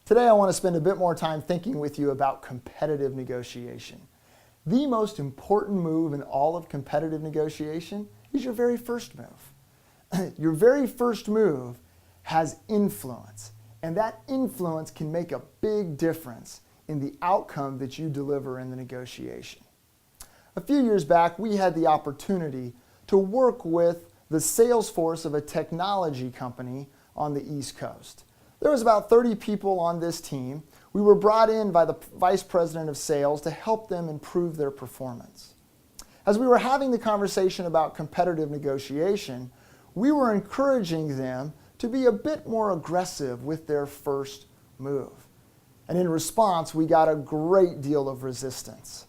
Today I want to spend a bit more time thinking with you about competitive negotiation. The most important move in all of competitive negotiation is your very first move. Your very first move has influence, and that influence can make a big difference in the outcome that you deliver in the negotiation. A few years back, we had the opportunity to work with the sales force of a technology company on the East Coast. There was about 30 people on this team. We were brought in by the vice president of sales to help them improve their performance. As we were having the conversation about competitive negotiation, we were encouraging them to be a bit more aggressive with their first move. And in response, we got a great deal of resistance.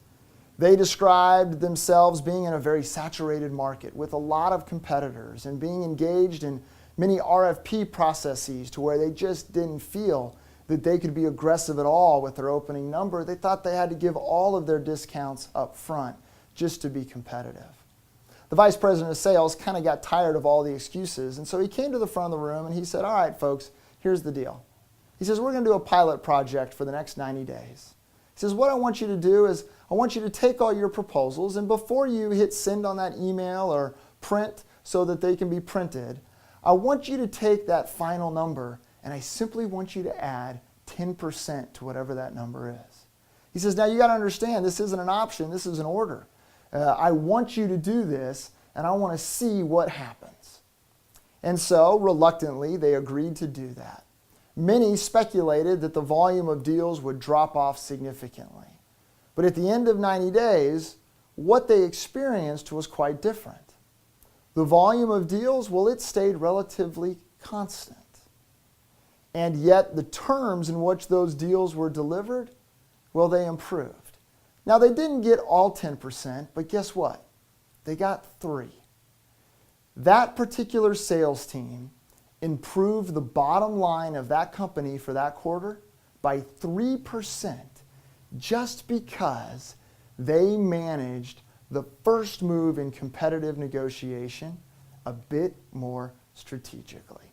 They described themselves being in a very saturated market with a lot of competitors and being engaged in many RFP processes to where they just didn't feel that they could be aggressive at all with their opening number. They thought they had to give all of their discounts up front just to be competitive. The vice president of sales kind of got tired of all the excuses, and so he came to the front of the room and he said, "All right, folks, here's the deal." He says, "We're going to do a pilot project for the next 90 days. He says, "What I want you to do is I want you to take all your proposals, and before you hit send on that email or print so that they can be printed, I want you to take that final number and I simply want you to add 10% to whatever that number is." He says, "Now you got to understand, this isn't an option, this is an order. I want you to do this and I want to see what happens." And so, reluctantly, they agreed to do that. Many speculated that the volume of deals would drop off significantly. But at the end of 90 days, what they experienced was quite different. The volume of deals, well, it stayed relatively constant. And yet the terms in which those deals were delivered, well, they improved. Now, they didn't get all 10%, but guess what? They got 3. That particular sales team improved the bottom line of that company for that quarter by 3% just because they managed the first move in competitive negotiation a bit more strategically.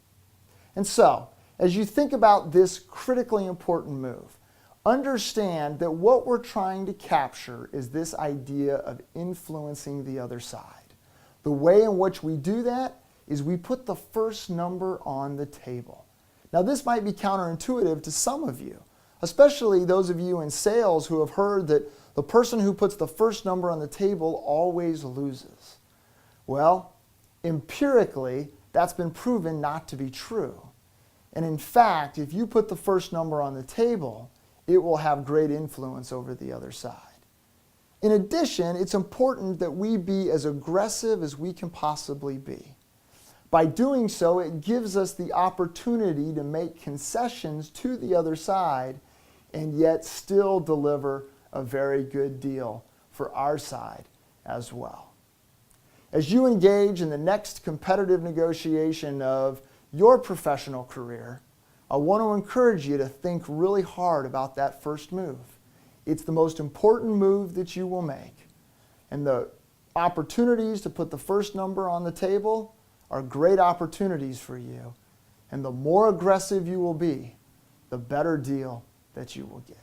And so, as you think about this critically important move, understand that what we're trying to capture is this idea of influencing the other side. The way in which we do that is we put the first number on the table. Now, this might be counterintuitive to some of you, especially those of you in sales who have heard that the person who puts the first number on the table always loses. Well, empirically, that's been proven not to be true. And in fact, if you put the first number on the table, it will have great influence over the other side. In addition, it's important that we be as aggressive as we can possibly be. By doing so, it gives us the opportunity to make concessions to the other side and yet still deliver a very good deal for our side as well. As you engage in the next competitive negotiation of your professional career, I want to encourage you to think really hard about that first move. It's the most important move that you will make. And the opportunities to put the first number on the table are great opportunities for you. And the more aggressive you will be, the better deal that you will get.